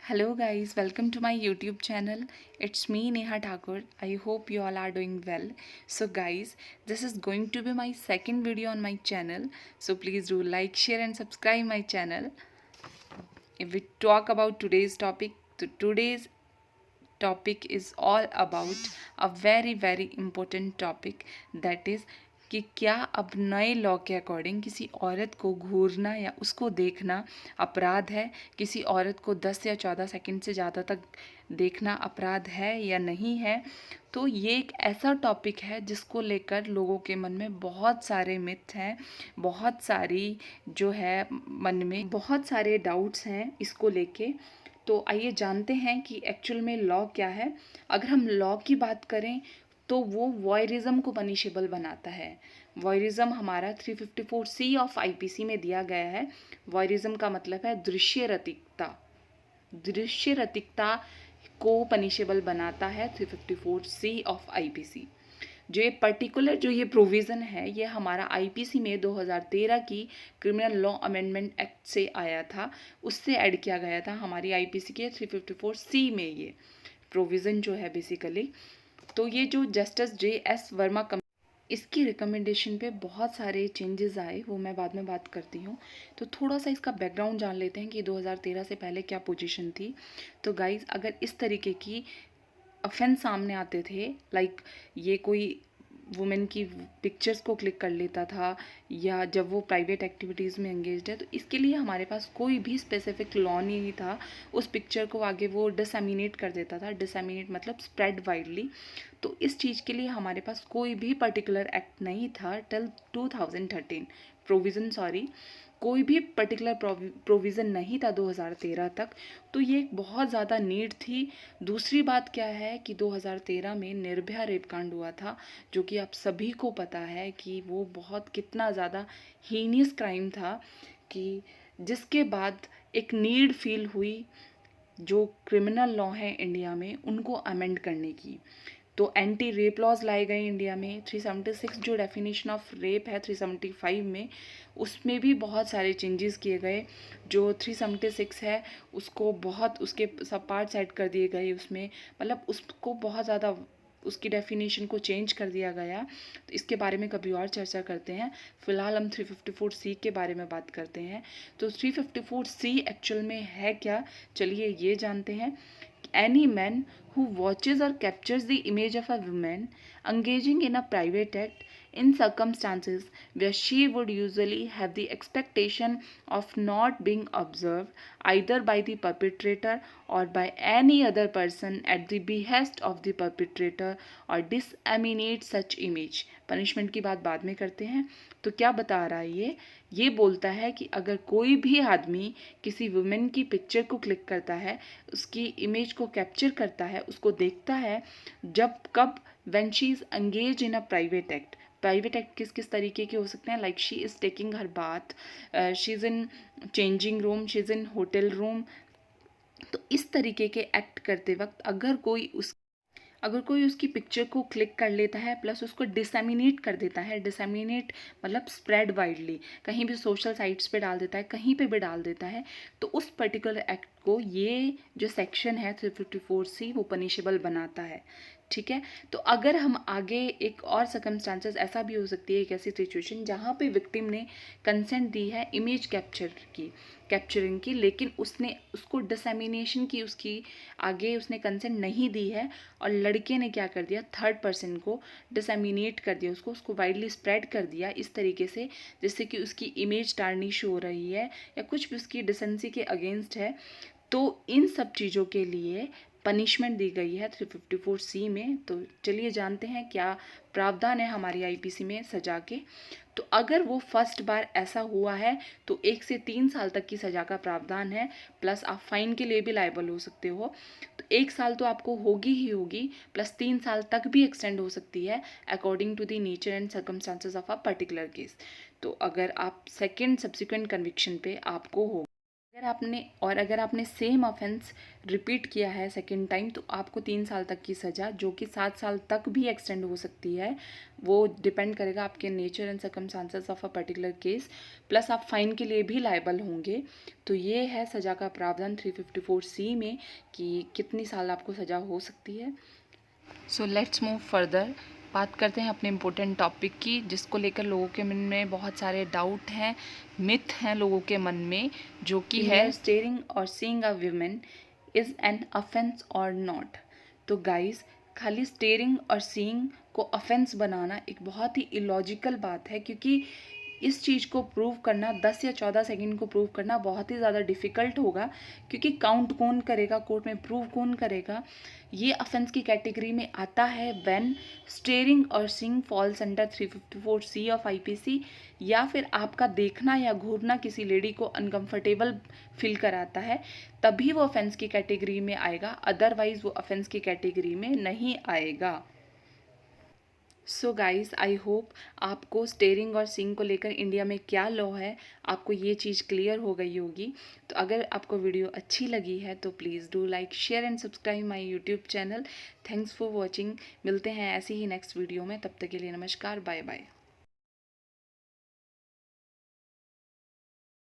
Hello guys, welcome to my YouTube channel. It's me Neha Thakur. I hope you all are doing well. So guys, this is going to be my second video on my channel. So please do like, share and subscribe my channel. If we talk about today's topic, today's topic is all about a very important topic, that is कि क्या अब नए law के according किसी औरत को घूरना या उसको देखना अपराध है, किसी औरत को 10 या 14 सेकंड से ज़्यादा तक देखना अपराध है या नहीं है। तो ये एक ऐसा टॉपिक है जिसको लेकर लोगों के मन में बहुत सारे मिथ हैं, बहुत सारी जो है मन में बहुत सारे डाउट्स हैं इसको लेके। तो आइए जानते हैं कि एक्चुअल में लॉ क्या है। अगर हम लॉ की बात करें तो वो वॉयरिज्म को पनिशेबल बनाता है। वॉयरिज्म हमारा 354C ऑफ आईपीसी में दिया गया है। वॉयरिज्म का मतलब है दृश्य रतिकता। दृश्य रतिकता को पनिशेबल बनाता है 354C ऑफ आईपीसी। जो ये पर्टिकुलर जो ये प्रोविज़न है ये हमारा आईपीसी में 2013 की क्रिमिनल लॉ अमेंडमेंट एक्ट से आया था, उससे ऐड किया गया था हमारी आईपीसी के 354C में ये प्रोविज़न जो है बेसिकली। तो ये जो जस्टिस JS वर्मा इसकी रिकमेंडेशन पे बहुत सारे चेंजेस आए, वो मैं बाद में बात करती हूँ। तो थोड़ा सा इसका बैकग्राउंड जान लेते हैं कि 2013 से पहले क्या पोजीशन थी। तो गाइज, अगर इस तरीके की ऑफेंस सामने आते थे, लाइक ये कोई वुमेन की पिक्चर्स को क्लिक कर लेता था या जब वो प्राइवेट एक्टिविटीज़ में एंगेज्ड है, तो इसके लिए हमारे पास कोई भी स्पेसिफिक लॉ नहीं था। उस पिक्चर को आगे वो डिसएमिनेट कर देता था। डिसएमिनेट मतलब स्प्रेड वाइडली। तो इस चीज़ के लिए हमारे पास कोई भी पर्टिकुलर एक्ट नहीं था टिल 2013 प्रोविज़न, सॉरी, कोई भी पर्टिकुलर प्रोविज़न नहीं था 2013 तक। तो ये एक बहुत ज़्यादा नीड थी। दूसरी बात क्या है कि 2013 में निर्भया रेप कांड हुआ था, जो कि आप सभी को पता है कि वो बहुत कितना ज़्यादा हीनियस क्राइम था, कि जिसके बाद एक नीड फील हुई जो क्रिमिनल लॉ है इंडिया में उनको अमेंड करने की। तो एंटी रेप लॉज लाए गए इंडिया में। 376 जो डेफिनेशन ऑफ रेप है 375 में, उसमें भी बहुत सारे चेंजेस किए गए। जो 376 है उसको बहुत उसके सब पार्ट्स ऐड कर दिए गए उसमें, मतलब उसको बहुत ज़्यादा उसकी डेफिनेशन को चेंज कर दिया गया। तो इसके बारे में कभी और चर्चा करते हैं। फिलहाल हम 354C के बारे में बात करते हैं। तो 354C एक्चुअल में है क्या, चलिए ये जानते हैं। Any man who watches or captures the image of a woman engaging in a private act in circumstances where she would usually have the expectation of not being observed either by the perpetrator or by any other person at the behest of the perpetrator or disseminate such image। Punishment की बात बाद में करते हैं। तो क्या बता रहा है ये बोलता है कि अगर कोई भी आदमी किसी वुमेन की पिक्चर को क्लिक करता है, उसकी इमेज को कैप्चर करता है, उसको देखता है, जब कब when she is engage in a private act. Private act किस किस तरीके के हो सकते हैं, like she is taking her bath, she is in changing room, she is in hotel room. तो इस तरीके के एक्ट करते वक्त अगर कोई उसकी पिक्चर को क्लिक कर लेता है प्लस उसको डिसएमिनेट कर देता है, डिसएमिनेट मतलब स्प्रेड वाइडली, कहीं भी सोशल साइट्स पे डाल देता है, कहीं पे भी डाल देता है, तो उस पर्टिकुलर एक्ट को ये जो सेक्शन है 354C वो पनिशेबल बनाता है। ठीक है। तो अगर हम आगे एक और सर्कमस्टांसेस ऐसा भी हो सकती है, एक ऐसी सिचुएशन जहाँ पे विक्टिम ने कंसेंट दी है इमेज कैप्चरिंग की, लेकिन उसने उसको डिसएमिनेशन की उसकी आगे उसने कंसेंट नहीं दी है, और लड़के ने क्या कर दिया, थर्ड पर्सन को डिसएमिनेट कर दिया, उसको वाइडली स्प्रेड कर दिया इस तरीके से जिससे कि उसकी इमेज टार्निश हो रही है या कुछ भी उसकी डिसेंसी के अगेंस्ट है। तो इन सब चीज़ों के लिए पनिशमेंट दी गई है 354C में। तो चलिए जानते हैं क्या प्रावधान है हमारी आईपीसी में सजा के। तो अगर वो फर्स्ट बार ऐसा हुआ है तो 1 से 3 साल तक की सजा का प्रावधान है, प्लस आप फाइन के लिए भी लायबल हो सकते हो। तो 1 साल तो आपको होगी ही होगी, प्लस 3 साल तक भी एक्सटेंड हो सकती है according to the nature and circumstances of a particular case. तो अगर आप सेकेंड सब्सिक्वेंट कन्विक्शन पे आपको हो अगर आपने सेम ऑफेंस रिपीट किया है सेकेंड टाइम, तो आपको 3 साल तक की सज़ा, जो कि 7 साल तक भी एक्सटेंड हो सकती है, वो डिपेंड करेगा आपके nature and circumstances of a particular case, plus आप फाइन के लिए भी लायबल होंगे। तो ये है सज़ा का प्रावधान 354C में कि कितनी साल आपको सज़ा हो सकती है। So let's move further. बात करते हैं अपने इम्पोर्टेंट टॉपिक की, जिसको लेकर लोगों के मन में बहुत सारे डाउट हैं, मिथ हैं लोगों के मन में, जो कि है स्टेयरिंग और seeing a women is an offence और नॉट। तो गाइस, खाली स्टेयरिंग और सीइंग को ऑफेंस बनाना एक बहुत ही इलॉजिकल बात है, क्योंकि इस चीज़ को प्रूव करना 10 या 14 सेकंड को प्रूव करना बहुत ही ज़्यादा डिफ़िकल्ट होगा, क्योंकि काउंट कौन करेगा, कोर्ट में प्रूव कौन करेगा। ये ऑफेंस की कैटेगरी में आता है व्हेन स्टेयरिंग और seeing falls under 354C of IPC, या फिर आपका देखना या घूरना किसी लेडी को अनकंफर्टेबल फील कराता है, तभी वो ऑफेंस की कैटेगरी में आएगा, अदरवाइज वो ऑफेंस की कैटेगरी में नहीं आएगा। सो गाइस, आई होप आपको स्टेयरिंग और सीइंग को लेकर इंडिया में क्या लॉ है, आपको ये चीज़ क्लियर हो गई होगी। तो अगर आपको वीडियो अच्छी लगी है तो please do like, share and subscribe my YouTube channel. Thanks for watching. मिलते हैं ऐसे ही नेक्स्ट वीडियो में, तब तक के लिए नमस्कार, बाय बाय।